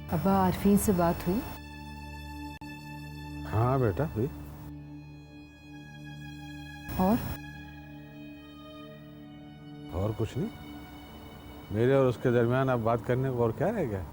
अब्बा आरफीन से बात हुई? हाँ बेटा हुई। और कुछ नहीं, मेरे और उसके दरमियान अब बात करने को और क्या रह गया।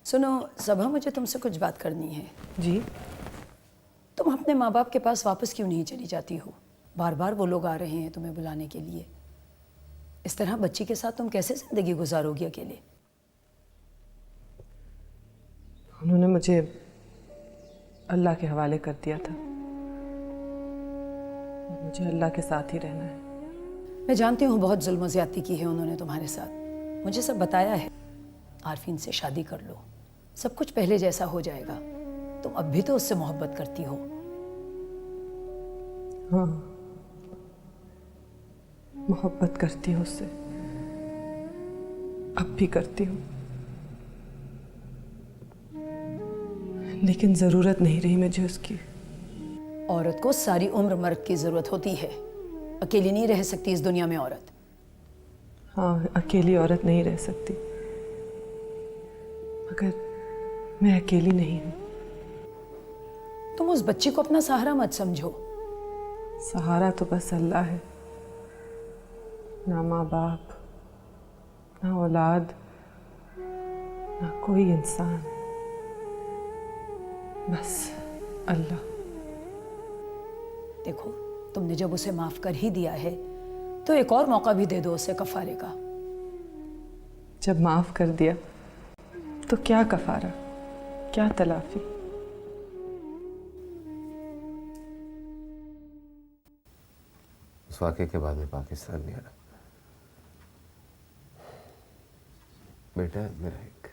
सुनो सबा, मुझे तुमसे कुछ बात करनी है। जी? तुम अपने माँ बाप के पास वापस क्यों नहीं चली जाती हो? बार बार वो लोग आ रहे हैं तुम्हें बुलाने के लिए। इस तरह बच्ची के साथ तुम कैसे ज़िंदगी गुजारोगी अकेले? उन्होंने मुझे अल्लाह के हवाले कर दिया था। मुझे अल्लाह के साथ ही रहना है। मैं जानती हूँ बहुत जुल्म ज़्यादती की है उन्होंने तुम्हारे साथ, मुझे सब बताया है। आरफीन से शादी कर लो, सब कुछ पहले जैसा हो जाएगा। तुम अब भी तो उससे मोहब्बत करती हो। हाँ, मोहब्बत करती हूँ उससे, अब भी करती हूँ, लेकिन ज़रूरत नहीं रही मुझे उसकी। औरत को सारी उम्र मर्द की ज़रूरत होती है, अकेली नहीं रह सकती इस दुनिया में औरत। हाँ, अकेली औरत नहीं रह सकती, मगर मैं अकेली नहीं हूँ। तुम उस बच्ची को अपना सहारा मत समझो। सहारा तो बस अल्लाह है, ना माँ बाप, ना औलाद, ना कोई इंसान, बस अल्लाह। देखो, तुमने जब उसे माफ कर ही दिया है तो एक और मौका भी दे दो उसे कफारे का। जब माफ कर दिया तो क्या कफारा, क्या तलाफी? उस वाक़े के बाद में पाकिस्तान नहीं आना बेटा। मेरा एक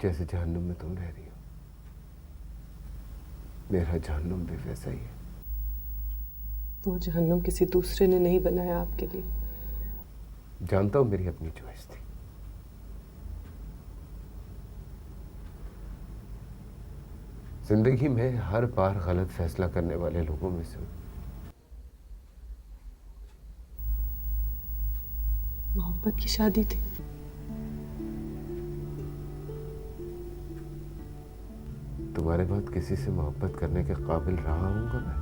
जैसे जहन्नुम में तुम रह रही हो, मेरा जहन्नुम भी वैसा ही है। वो जहन्नुम किसी दूसरे ने नहीं बनाया आपके लिए। जानता हूं मेरी अपनी चॉइस थी। जिंदगी में हर बार गलत फैसला करने वाले लोगों में से मोहब्बत की शादी थी। तुम्हारे बाद किसी से मोहब्बत करने के काबिल रहा हूंगा मैं?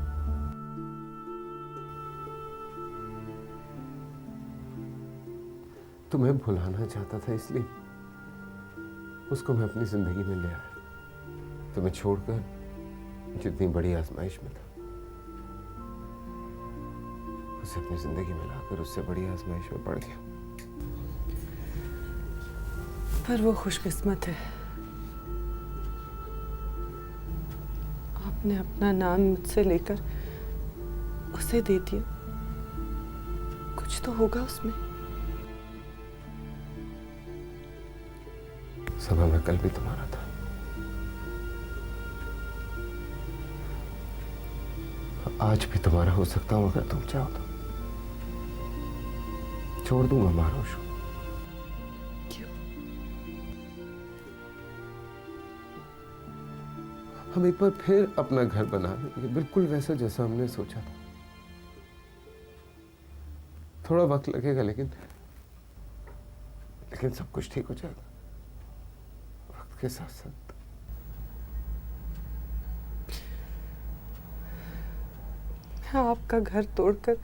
तुम्हें भुलाना चाहता था, इसलिए उसको मैं अपनी जिंदगी में ले आया। तुम्हें छोड़कर जितनी बड़ी आजमाइश में था, उसे अपनी जिंदगी में लाकर उससे बड़ी आजमाइश में पड़ गया। पर वो खुशकिस्मत है, आपने अपना नाम मुझसे लेकर उसे दे दिया। कुछ तो होगा उसमें। सबा, मैं कल भी तुम्हारा था, आज भी तुम्हारा हो सकता हूं अगर तुम चाहो तो। छोड़ दूंगा मारोश को। क्यों? हम एक बार फिर अपना घर बना लेंगे, बिल्कुल वैसा जैसा हमने सोचा था। थोड़ा वक्त लगेगा, लेकिन सब कुछ ठीक हो जाएगा वक्त के साथ साथ। मैं आपका घर तोड़कर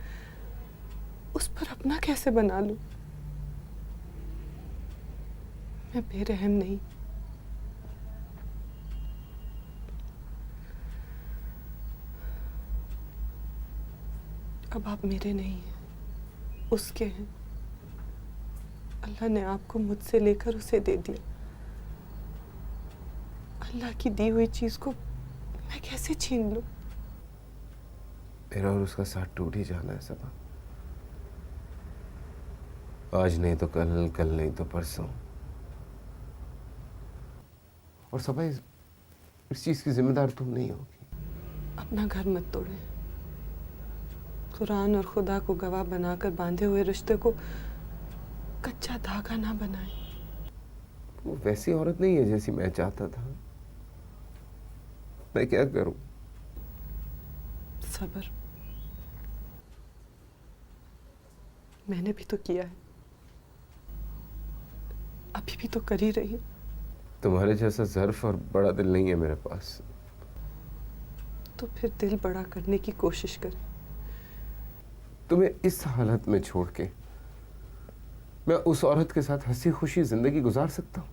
उस पर अपना कैसे बना लूं? मैं बेरहम नहीं। अब आप मेरे नहीं हैं, उसके हैं। अल्लाह ने आपको मुझसे लेकर उसे दे दिया। अल्लाह की दी हुई चीज को मैं कैसे छीन लूं? मेरा और उसका साथ टूट ही जाना है सबा। आज नहीं तो कल, कल नहीं तो परसों। और सबा इस चीज की जिम्मेदार तुम नहीं होगी। अपना घर मत तोड़े। कुरान और खुदा को गवाह बनाकर बांधे हुए रिश्ते को कच्चा धागा ना बनाए। वो वैसी औरत नहीं है जैसी मैं चाहता था। मैं क्या करूं? सब्र मैंने भी तो किया है, अभी भी तो कर ही रही हूं। तुम्हारे जैसा ज़र्फ और बड़ा दिल नहीं है मेरे पास। तो फिर दिल बड़ा करने की कोशिश कर। तुम्हें इस हालत में छोड़ के मैं उस औरत के साथ हंसी खुशी जिंदगी गुजार सकता हूं?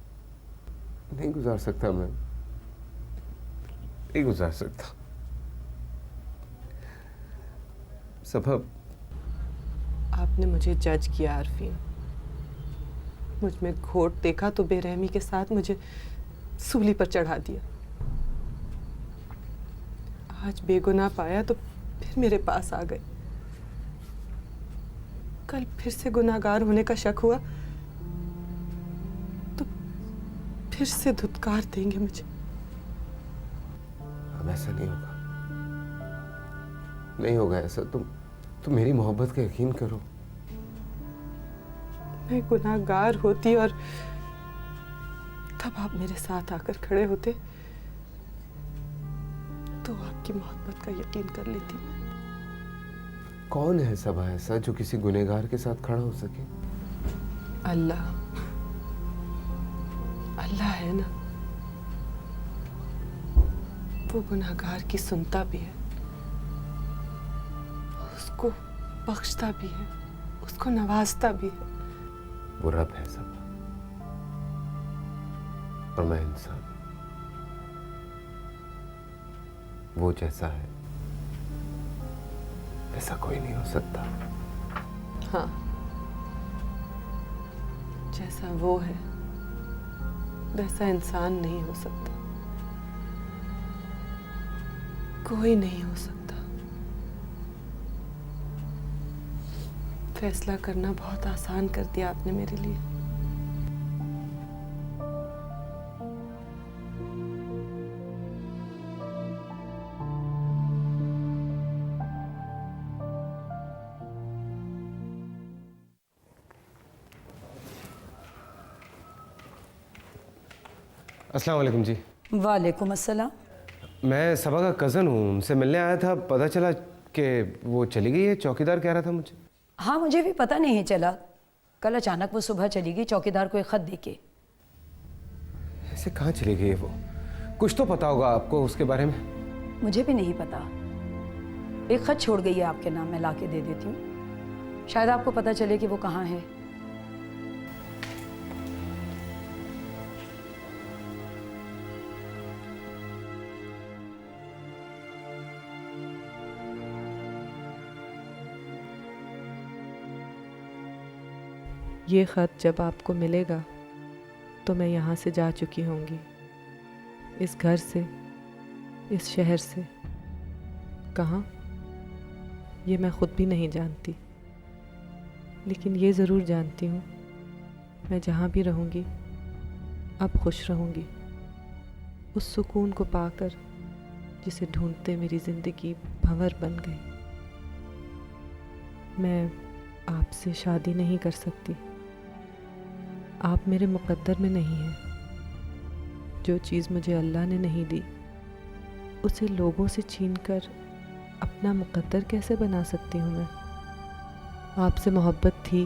नहीं गुजार सकता। मैं नहीं गुजार सकता। सबब आपने मुझे जज किया आरफीन। मुझ में घोट देखा तो बेरहमी के साथ मुझे सूली पर चढ़ा दिया। आज बेगुनाह पाया तो फिर मेरे पास आ गए। कल फिर से गुनाहगार होने का शक हुआ तो फिर से धुतकार देंगे मुझे। अब ऐसा नहीं होगा। नहीं होगा ऐसा। तुम मेरी मोहब्बत का यकीन करो। मैं गुनाहगार होती और तब आप मेरे साथ आकर खड़े होते तो आपकी मोहब्बत का यकीन कर लेती। कौन है सबा ऐसा जो किसी गुनहगार के साथ खड़ा हो सके? अल्लाह। अल्लाह है ना, वो गुनाहगार की सुनता भी है, उसको बख्शता भी है, उसको नवाजता भी है। वो रब है सब, और मैं इंसान। वो जैसा है वैसा कोई नहीं हो सकता। हाँ, जैसा वो है वैसा इंसान नहीं हो सकता। कोई नहीं हो सकता। फैसला करना बहुत आसान कर दिया आपने मेरे लिए। अस्सलाम वालेकुम जी। वालेकुम अस्सलाम। मैं सबा का कज़न हूँ, उनसे मिलने आया था। पता चला कि वो चली गई है। चौकीदार कह रहा था मुझे। हाँ, मुझे भी पता नहीं चला। कल अचानक वो सुबह चली गई चौकीदार को एक खत देके। ऐसे कहाँ चली गई है वो? कुछ तो पता होगा आपको उसके बारे में। मुझे भी नहीं पता। एक खत छोड़ गई है आपके नाम, मैं लाके दे देती हूँ। शायद आपको पता चले कि वो कहाँ है। ये ख़त जब आपको मिलेगा तो मैं यहाँ से जा चुकी होंगी, इस घर से, इस शहर से। कहाँ, ये मैं खुद भी नहीं जानती, लेकिन ये ज़रूर जानती हूँ मैं जहाँ भी रहूँगी अब खुश रहूँगी, उस सुकून को पाकर जिसे ढूंढते मेरी ज़िंदगी भंवर बन गई। मैं आपसे शादी नहीं कर सकती, आप मेरे मुक़द्दर में नहीं हैं। जो चीज़ मुझे अल्लाह ने नहीं दी उसे लोगों से छीनकर अपना मुक़द्दर कैसे बना सकती हूँ मैं? आपसे मोहब्बत थी,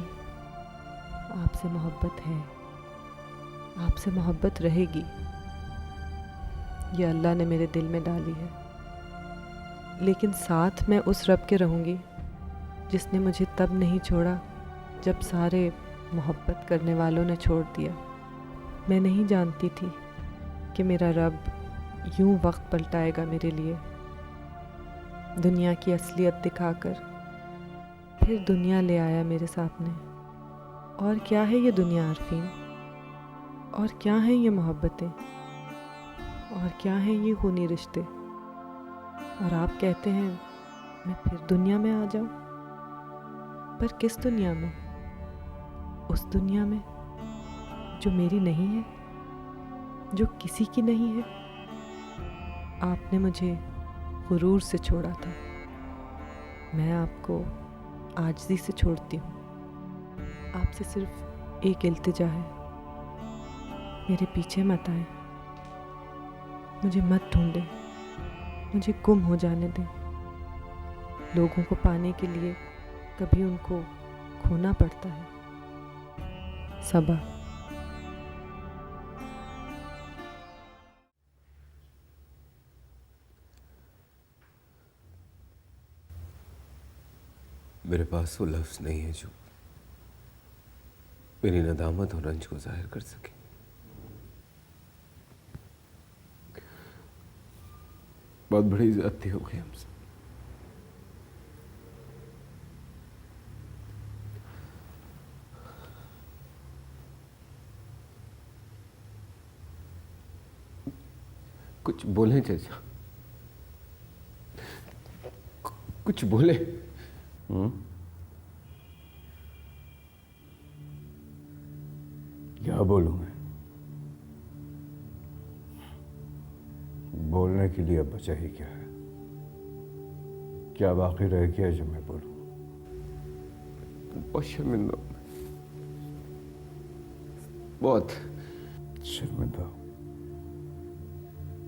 आपसे मोहब्बत है, आपसे मोहब्बत रहेगी। ये अल्लाह ने मेरे दिल में डाली है, लेकिन साथ मैं उस रब के रहूँगी जिसने मुझे तब नहीं छोड़ा जब सारे मोहब्बत करने वालों ने छोड़ दिया। मैं नहीं जानती थी कि मेरा रब यूं वक्त पलटाएगा मेरे लिए, दुनिया की असलियत दिखाकर फिर दुनिया ले आया मेरे सामने। और क्या है ये दुनिया आरफीन, और क्या है ये मोहब्बतें, और क्या है ये खूनी रिश्ते। और आप कहते हैं मैं फिर दुनिया में आ जाऊं, पर किस दुनिया में? उस दुनिया में जो मेरी नहीं है, जो किसी की नहीं है। आपने मुझे गुरूर से छोड़ा था, मैं आपको आजिज़ी से छोड़ती हूँ। आपसे सिर्फ एक इल्तिजा है, मेरे पीछे मत आए, मुझे मत ढूंढें, मुझे गुम हो जाने दें। लोगों को पाने के लिए कभी उनको खोना पड़ता है। सबा। मेरे पास वो लफ्ज नहीं है जो मेरी नदामत और रंज को जाहिर कर सके। बहुत बड़ी ज्यादती हो गई हमसे। कुछ बोले चाचा, कुछ बोले। क्या बोलूं मैं? बोलने के लिए अब बचा ही क्या है? क्या बाकी रह गया जो मैं बोलूं? बहुत शर्मिंदा हूं मैं, बहुत शर्मिंदा हूं।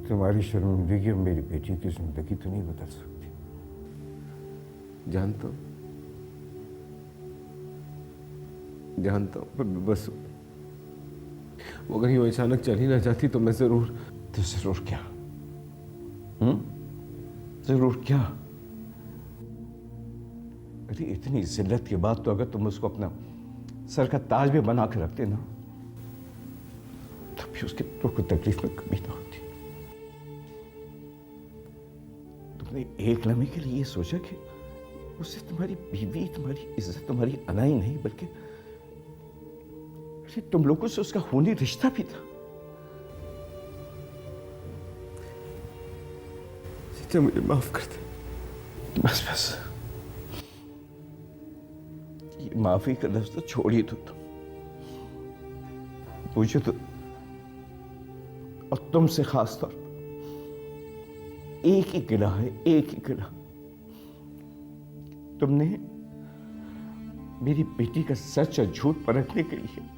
तुम्हारी शर्मिंदगी अब मेरी बेटी की जिंदगी तो नहीं बदल सकती। जानता हूं, पर बस वो अगर यूं अचानक चली ना जाती तो मैं जरूर। तो जरूर क्या? जरूर क्या? अरे इतनी जिल्लत के बाद तो अगर तुम उसको अपना सर का ताज भी बना के रखते ना, तब भी उसके दुख को तकलीफ में कमी ना होती। तुमने एक लम्हे के लिए ये सोचा कि उससे तुम्हारी बीवी, तुम्हारी इज्जत, तुम्हारी अना ही नहीं बल्कि तुम लोगों से उसका खूनी रिश्ता भी था। चाचा मुझे माफ कर दे। बस बस, ये माफी का लफ्ज तो छोड़ ही दो तुम। मुझे तो और तुमसे खास तौर पर एक ही गिला है, एक ही गिला। तुमने मेरी बेटी का सच और झूठ परखने के लिए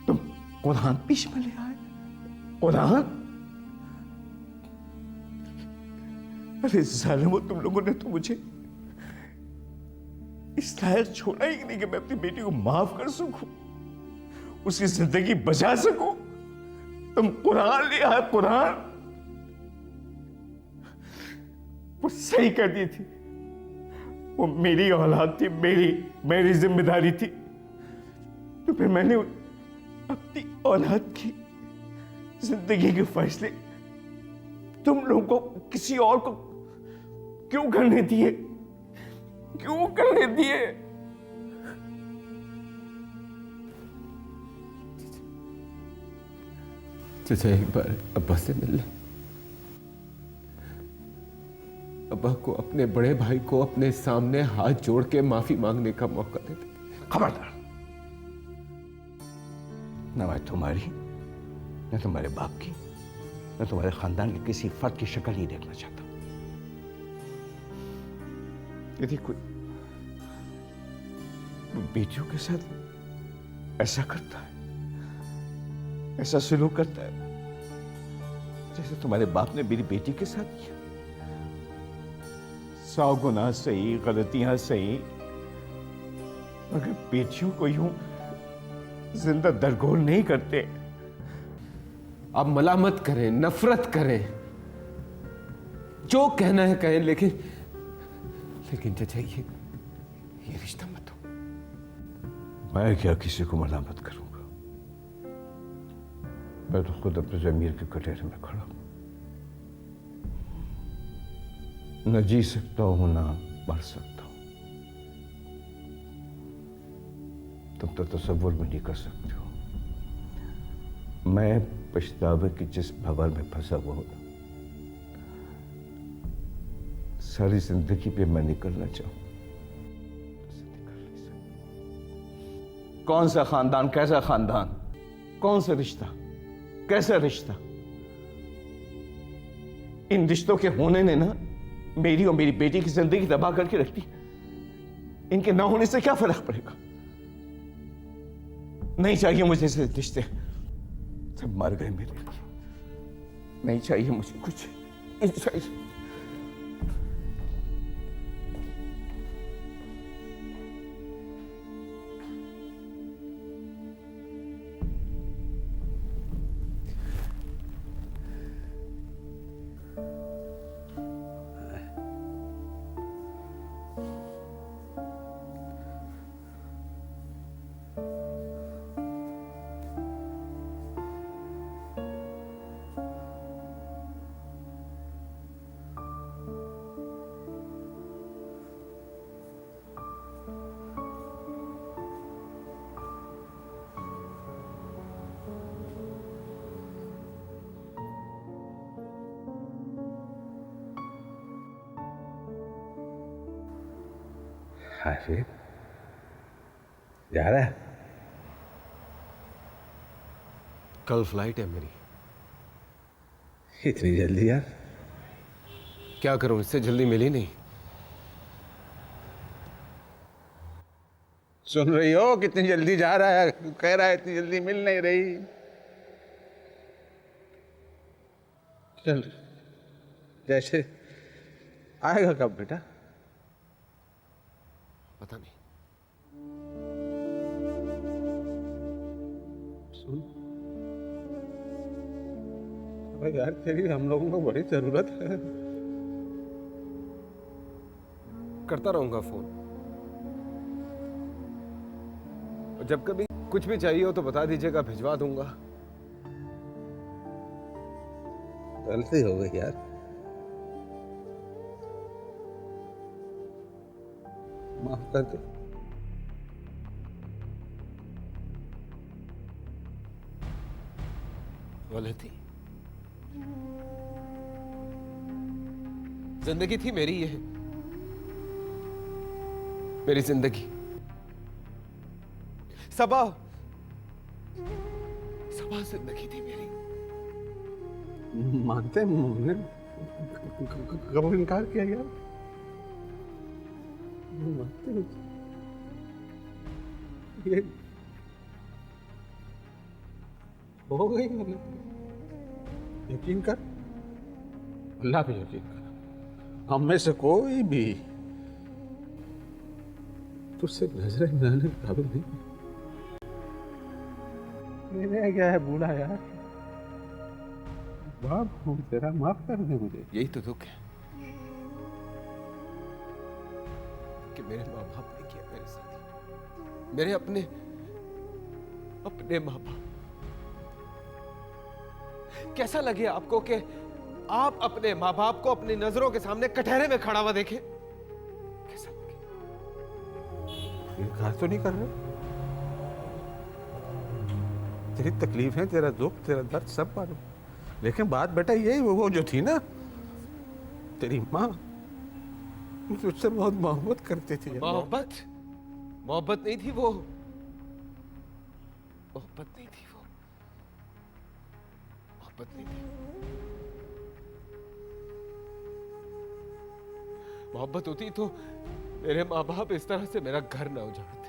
तुम कुरान पेश में ले आए। कुरान? अरे जालिमो, तुम लोगों ने तो मुझे इस लायक छोड़ा ही नहीं कि मैं अपनी बेटी को माफ कर सकूं, उसकी जिंदगी बचा सकूं। तुम कुरान ले आए, कुरान। वो सही कर दी थी, वो मेरी औलाद थी, मेरी जिम्मेदारी थी। तो फिर मैंने अपनी औलाद की जिंदगी के फैसले तुम लोगों को किसी और को क्यों करने दिए? क्यों करने दिए? चाचा एक बार अब्बा से मिल ले। अब्बा को, अपने बड़े भाई को अपने सामने हाथ जोड़ के माफी मांगने का मौका दे दे। खबरदार, न मैं तुम्हारी, न तुम्हारे बाप की, न तुम्हारे खानदान के किसी फर्द की शक्ल ही देखना चाहता। यदि कोई बेटियों के साथ ऐसा करता है, ऐसा सलूक करता है जैसे तुम्हारे बाप ने मेरी बेटी के साथ किया, 100 गुनाह सही, गलतियां सही, मगर बेटियों को यूं जिंदा दरगोर नहीं करते। आप मलामत करें, नफरत करें, जो कहना है कहें, लेकिन चाचा ये रिश्ता मत हो। मैं क्या किसी को मलामत करूंगा? मैं तो खुद अपने जमीर के कटहरे में खड़ा हूं। न जी सकता हूं, ना मर सकता हूं। तुम तो तसव्वुर भी नहीं कर सकते हो। मैं पछतावे की जिस भंवर में फंसा हुआ हूं, सारी जिंदगी पे मैं निकलना चाहूं, कौन सा खानदान, कैसा खानदान, कौन सा रिश्ता, कैसा रिश्ता। इन रिश्तों के होने ने ना मेरी और मेरी बेटी की जिंदगी तबाह करके रखती। इनके ना होने से क्या फर्क पड़ेगा। नहीं चाहिए मुझे ऐसे रिश्ते, सब मर गए मेरे लिए। नहीं चाहिए मुझे कुछ, नहीं चाहिए। हाफिज जा रहा है? कल फ्लाइट है मेरी। इतनी जल्दी यार? क्या करूं, इससे जल्दी मिली नहीं। सुन रही हो कितनी जल्दी जा रहा है? कह रहा है इतनी जल्दी मिल नहीं रही। चल, जैसे आएगा कब बेटा? पता नहीं। सुन अबे यार, तेरी हम लोगों को बड़ी जरूरत है। करता रहूंगा फोन, और जब कभी कुछ भी चाहिए हो तो बता दीजिएगा, भिजवा दूंगा। गलती हो गई यार, माफ कर दे। गलती जिंदगी थी मेरी, ये मेरी जिंदगी। सबा सबा जिंदगी थी मेरी। मानते हैं, हमने कब इनकार किया यार? मानते हैं। ये हो गई गलती, यकीन कर, अल्लाह पे यकीन कर। हम में से कोई भी तुझसे नजरें मिलाने के काबिल नहीं। मेरे क्या है बूढ़ा यार, बाप हूँ तेरा, माफ कर दे मुझे। यही तो दुख है कि मेरे माँ बाप ने किया मेरे साथ, मेरे अपने अपने माँ बाप। कैसा लगे आपको कि आप अपने माँ बाप को अपनी नजरों के सामने कटहरे में खड़ा हुआ देखें? कैसा लगे? इनकार तो नहीं कर रहे? तेरी तकलीफें, तेरा दुख, तेरा दर्द सब मालूम, लेकिन बात बेटा यही, वो जो थी ना तेरी माँ, तुझसे बहुत मोहब्बत करती थी। मोहब्बत? मोहब्बत नहीं थी वो, मोहब्बत नहीं थी वो, मोहब्बत नहीं थी। मोहब्बत होती तो मेरे माँ बाप इस तरह से मेरा घर न उजाड़ते।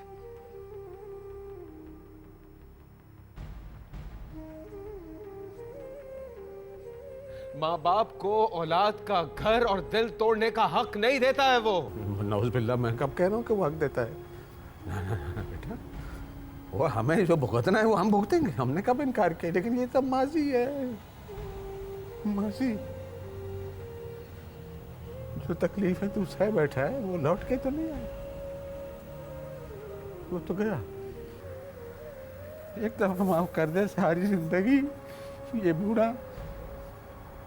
माँ बाप को औलाद का घर और दिल तोड़ने का हक नहीं देता है वो। नौज़ुबिल्लाह, मैं कब कह रहा हूँ कि वो हक देता है? ना ना ना बेटा, वो हमें जो भुगतना है वो हम भुगतेंगे, हमने कब इनकार किया। लेकिन ये सब माजी है, माजी। जो तकलीफ है तू सह बैठा है, वो लौट के तो नहीं आया, वो तो गया। एक दफा माफ कर दे, सारी जिंदगी ये बूढ़ा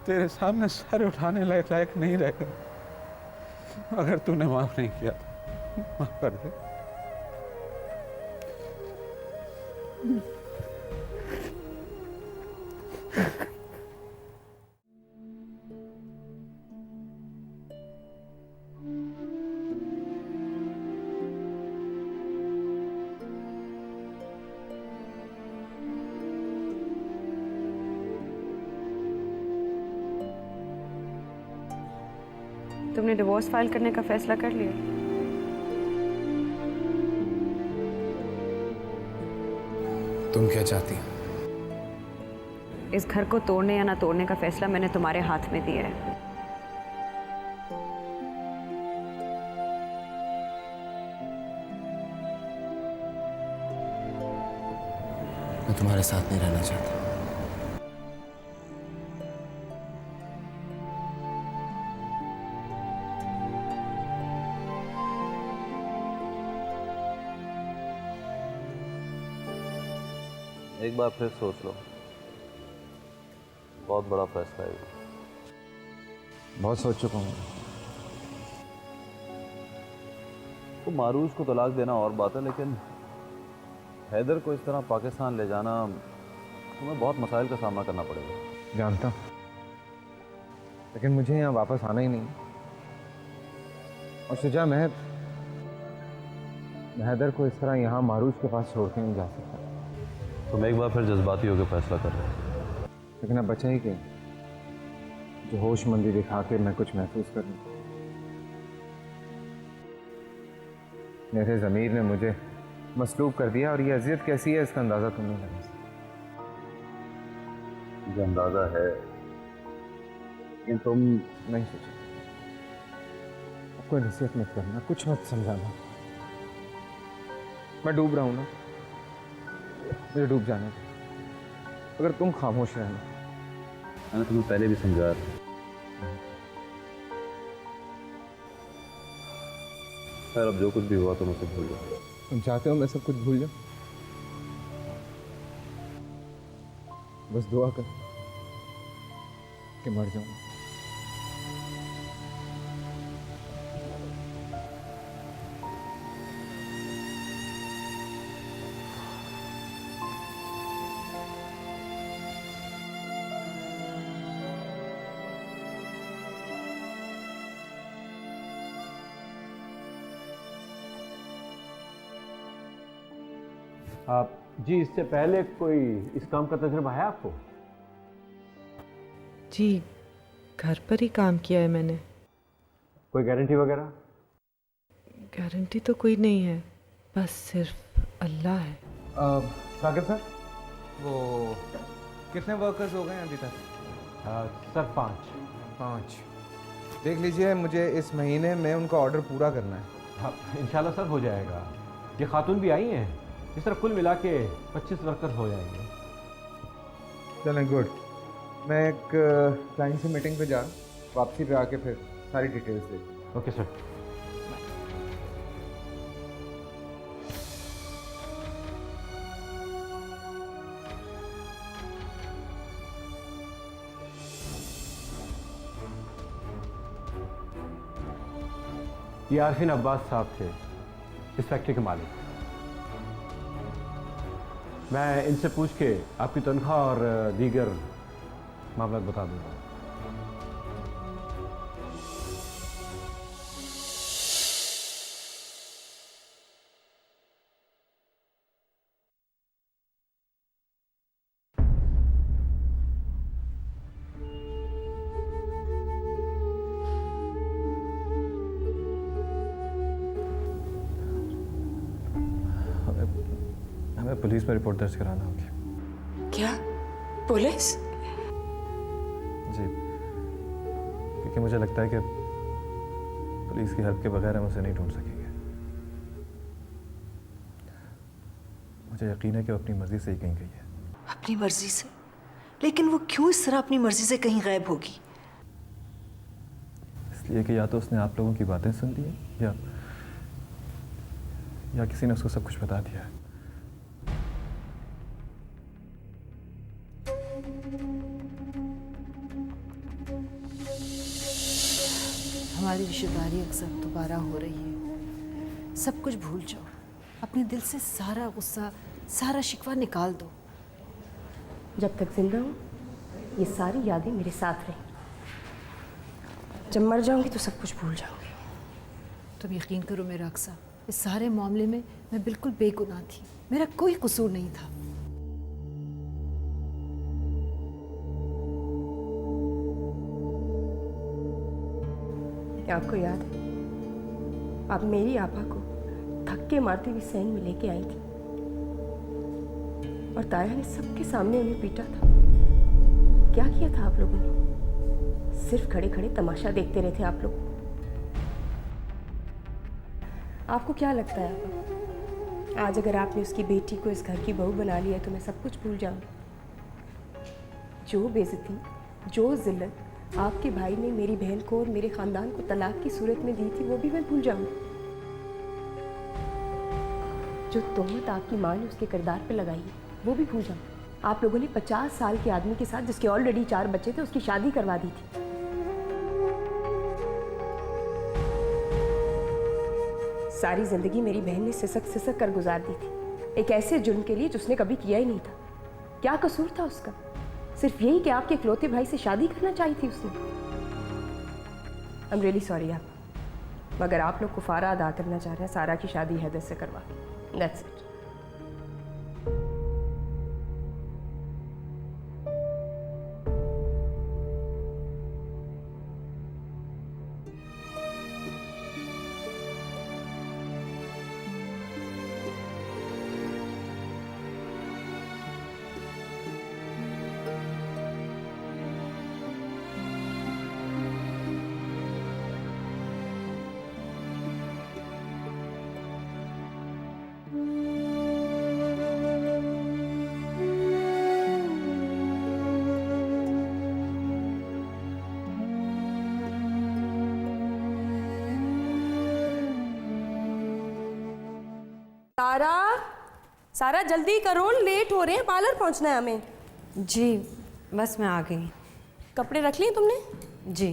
तेरे सामने सर उठाने लायक नहीं रहेगा। अगर तूने माफ नहीं किया तो माफ कर दे। तुमने डिवोर्स फाइल करने का फैसला कर लिया? तुम क्या चाहती हो? इस घर को तोड़ने या ना तोड़ने का फैसला मैंने तुम्हारे हाथ में दिया है। मैं तुम्हारे साथ नहीं रहना चाहता। एक बार फिर सोच लो, बहुत बड़ा फैसला है ये। बहुत सोच चुका हूँ। तो मारूज को तलाक देना और बात है, लेकिन हैदर को इस तरह पाकिस्तान ले जाना तुम्हें बहुत मसाइल का सामना करना पड़ेगा। जानता हूँ, लेकिन मुझे यहाँ वापस आना ही नहीं। और शुजा, मैं हैदर को इस तरह यहाँ मारूज के पास छोड़ के नहीं जा सकता। तुम एक बार फिर जज्बाती होकर फैसला कर रहे हो। लेकिन अब बचा ही क्या जो होशमंदी दिखा के मैं कुछ महसूस कर लूं। मेरे ज़मीर ने मुझे मसलूब कर दिया, और ये अजियत कैसी है इसका अंदाज़ा तुम नहीं लगा सकते। मुझे अंदाजा है, लेकिन तुम नहीं सोचा। अब कोई नसीहत मत करना, कुछ मत समझाना। मैं डूब रहा हूँ ना, मुझे डूब जाने दो। अगर तुम खामोश रहना। मैंने तुम्हें पहले भी समझाया था। खैर, अब जो कुछ भी हुआ तुम उसे भूल जाओ। तुम चाहते हो मैं सब कुछ भूल जाऊं? बस दुआ कर कि मर जाऊं। आप जी, इससे पहले कोई इस काम का तजुर्बा है आपको? जी, घर पर ही काम किया है मैंने। कोई गारंटी वगैरह? गारंटी तो कोई नहीं है, बस सिर्फ अल्लाह है। सागर सर, वो कितने वर्कर्स हो गए अभी तक? सर 5। 5। देख लीजिए, मुझे इस महीने में उनका ऑर्डर पूरा करना है। हाँ, इंशाल्लाह सर हो जाएगा। ये खातून भी आई हैं, इस तरह कुल मिला के 25 वर्कर हो जाएंगे। चलें, गुड। मैं एक क्लाइंट से मीटिंग पे जा रहा हूँ, वापसी पे आके फिर सारी डिटेल्स दे। Okay sir. ये आरफीन अब्बास साहब थे, इस फैक्ट्री के मालिक। मैं इनसे पूछ के आपकी तनख्वाह और दीगर मामला बता दूंगा। हमें पुलिस में रिपोर्ट दर्ज कराना होगी। क्या? पुलिस? जी, क्योंकि मुझे लगता है कि पुलिस की हेल्प के बगैर हम उसे नहीं ढूंढ सकेंगे। मुझे यकीन है कि वो अपनी मर्जी से ही कहीं गई है। अपनी मर्जी से? लेकिन वो क्यों इस तरह अपनी मर्जी से कहीं गायब होगी? इसलिए कि या तो उसने आप लोगों की बातें सुन ली है, या किसी ने उसको सब कुछ बता दिया है। हमारी रिश्तेदारी अक्सर दोबारा हो रही है। सब कुछ भूल जाओ, अपने दिल से सारा गुस्सा, सारा शिकवा निकाल दो। जब तक जिंदा हूँ ये सारी यादें मेरे साथ रहेंगी। जब मर जाऊंगी तो सब कुछ भूल जाऊंगी। तुम यकीन करो मेरा अक्सा, इस सारे मामले में मैं बिल्कुल बेगुनाह थी, मेरा कोई कसूर नहीं था। आपको याद है, आप मेरी आपा को धक्के मारती हुई सैन में लेके आई थी और ताया ने सबके सामने उन्हें पीटा था। क्या किया था आप लोगों ने? सिर्फ खड़े खड़े तमाशा देखते रहे थे आप लोग। आपको क्या लगता है आपा, आज अगर आपने उसकी बेटी को इस घर की बहू बना लिया तो मैं सब कुछ भूल जाऊंगी? जो बेइज्जती, जो जिल्लत आपके भाई ने मेरी बहन को और मेरे खानदान को तलाक की सूरत में दी थी, वो भी मैं भूल जाऊंगी। जो तोहमत आपकी माँ ने उसके किरदार पे लगाई है, वो भी भूल जाऊंगी। आप लोगों ने 50 साल के आदमी के साथ, जिसके ऑलरेडी 4 बच्चे थे, उसकी शादी करवा दी थी। सारी जिंदगी मेरी बहन ने सिसक सिसक कर गुजार दी थी, एक ऐसे जुर्म के लिए जिसने कभी किया ही नहीं था। क्या कसूर था उसका? सिर्फ यही कि आपके इकलौते भाई से शादी करना चाही थी उसने। आई एम रियली सॉरी आप, मगर आप लोग कुफारा अदा करना चाह रहे हैं सारा की शादी हैदर से करवा। That's it. सारा, सारा जल्दी करो, लेट हो रहे हैं, पार्लर पहुंचना है हमें। जी बस मैं आ गई। कपड़े रख लिए तुमने? जी।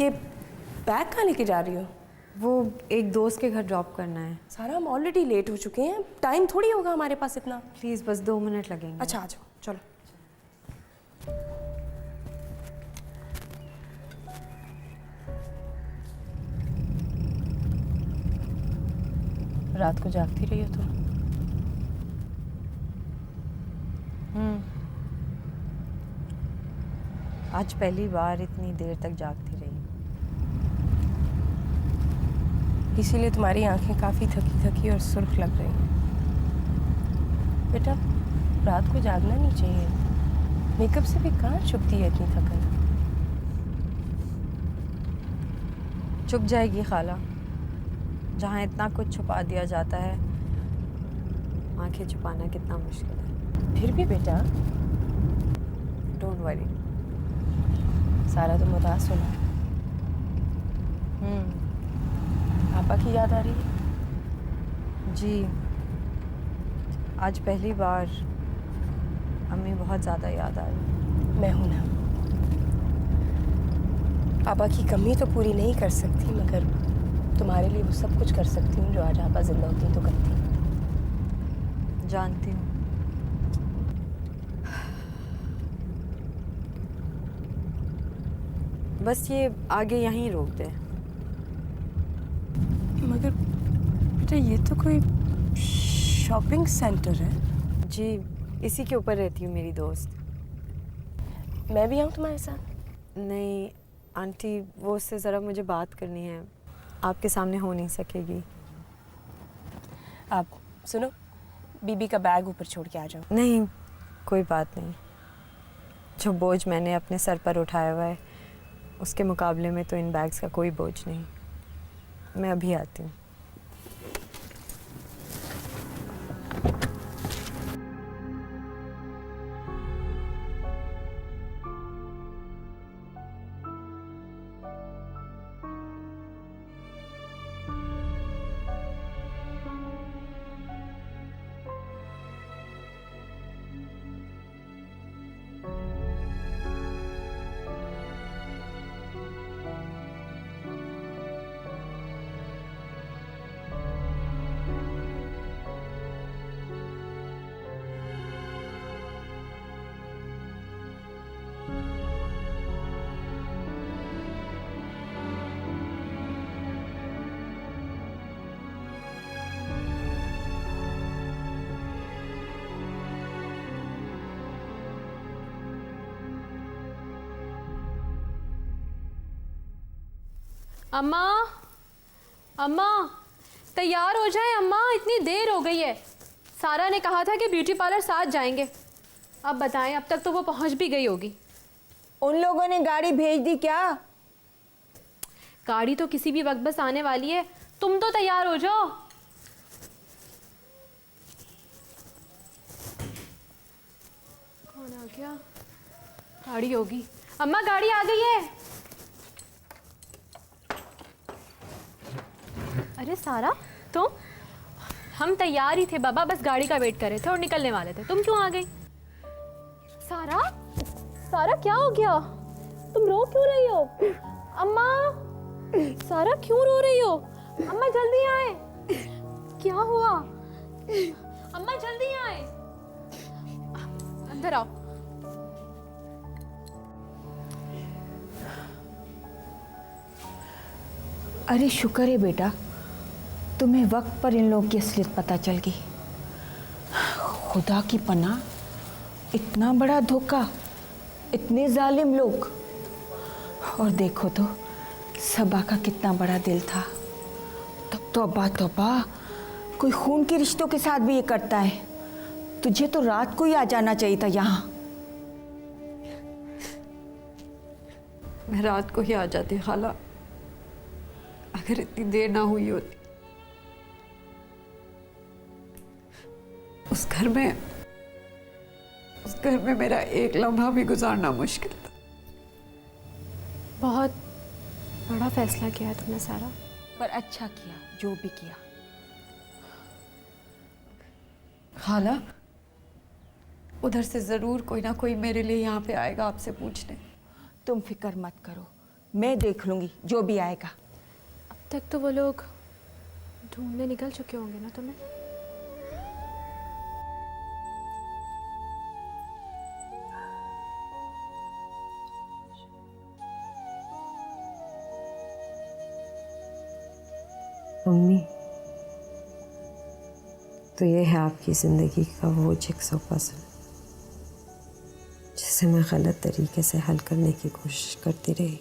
ये बैग कहाँ लेके जा रही हो? वो एक दोस्त के घर ड्रॉप करना है। सारा हम ऑलरेडी लेट हो चुके हैं, टाइम थोड़ी होगा हमारे पास इतना। प्लीज़ बस 2 मिनट लगेंगे। अच्छा आ जाओ, चलो। रात को जागती रही हो तुम? आज पहली बार इतनी देर तक जागती रही। इसीलिए तुम्हारी आंखें काफ़ी थकी थकी और सुर्ख लग रही हैं। बेटा, रात को जागना नहीं चाहिए, मेकअप से भी कहाँ छुपती है इतनी थकन। छुप जाएगी खाला, जहाँ इतना कुछ छुपा दिया जाता है, आंखें छुपाना कितना मुश्किल है। फिर भी बेटा, डोंट वरी। सारा तुम उदास हो ना? पापा की याद आ रही है? जी, आज पहली बार अम्मी बहुत ज़्यादा याद आ रही। मैं हूं ना, पापा की कमी तो पूरी नहीं कर सकती, मगर तुम्हारे लिए वो सब कुछ कर सकती हूँ जो आज आपा जिंदा होती तो करती। जानती हूँ। बस ये आगे यहीं रोक दे। मगर बेटा, ये तो कोई शॉपिंग सेंटर है। जी, इसी के ऊपर रहती हूँ मेरी दोस्त। मैं भी आऊँ तुम्हारे साथ? नहीं आंटी, वो उससे ज़रा मुझे बात करनी है, आपके सामने हो नहीं सकेगी। आप सुनो, बीबी का बैग ऊपर छोड़ के आ जाओ। नहीं, कोई बात नहीं। जो बोझ मैंने अपने सर पर उठाया हुआ है, उसके मुकाबले में तो इन बैग्स का कोई बोझ नहीं। मैं अभी आती हूँ। अम्मा, अम्मा तैयार हो जाए अम्मा, इतनी देर हो गई है। सारा ने कहा था कि ब्यूटी पार्लर साथ जाएंगे। अब बताएं, अब तक तो वो पहुंच भी गई होगी। उन लोगों ने गाड़ी भेज दी क्या? गाड़ी तो किसी भी वक्त बस आने वाली है, तुम तो तैयार हो जाओ। कौन आ गया? गाड़ी होगी। अम्मा गाड़ी आ गई है। अरे सारा तुम? हम तैयार ही थे बाबा, बस गाड़ी का वेट कर रहे थे और निकलने वाले थे। तुम क्यों आ गई? सारा, सारा क्या हो गया? तुम रो क्यों रही हो? अम्मा, सारा क्यों रो रही हो? अम्मा जल्दी आए। क्या हुआ? अम्मा जल्दी आए, अंदर आओ। अरे शुक्र है बेटा, तुम्हें वक्त पर इन लोगों की असलियत पता चल गई। खुदा की पनाह, इतना बड़ा धोखा, इतने जालिम लोग। और देखो तो सबा का कितना बड़ा दिल था। तब तौबा तौबा, कोई खून के रिश्तों के साथ भी ये करता है। तुझे तो रात को ही आ जाना चाहिए था यहाँ। मैं रात को ही आ जाती खाला, अगर इतनी देर ना हुई होती। उस घर में मेरा एक लम्हा भी गुजारना मुश्किल था। बहुत बड़ा फैसला किया है तुमने सारा। पर अच्छा किया जो भी किया। खाला, उधर से जरूर कोई ना कोई मेरे लिए यहाँ पे आएगा आपसे पूछने। तुम फिक्र मत करो, मैं देख लूंगी जो भी आएगा। अब तक तो वो लोग ढूंढने निकल चुके होंगे ना तुम्हें? मम्मी, तो ये है आपकी ज़िंदगी का वो जिक्सॉ पज़ल जिसे मैं गलत तरीके से हल करने की कोशिश करती रही।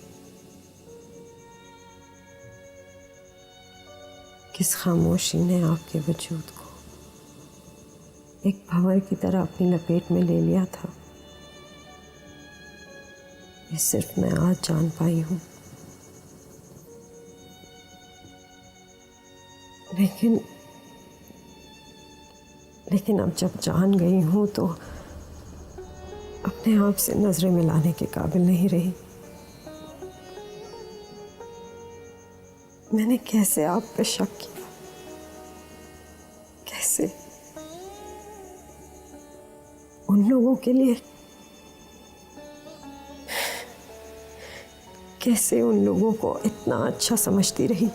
किस खामोशी ने आपके वजूद को एक भंवर की तरह अपनी लपेट में ले लिया था, ये सिर्फ मैं आज जान पाई हूँ। लेकिन अब जब जान गई हूँ तो अपने आप से नजरें मिलाने के काबिल नहीं रही। मैंने कैसे आप पे शक किया, कैसे उन लोगों के लिए, कैसे उन लोगों को इतना अच्छा समझती रही।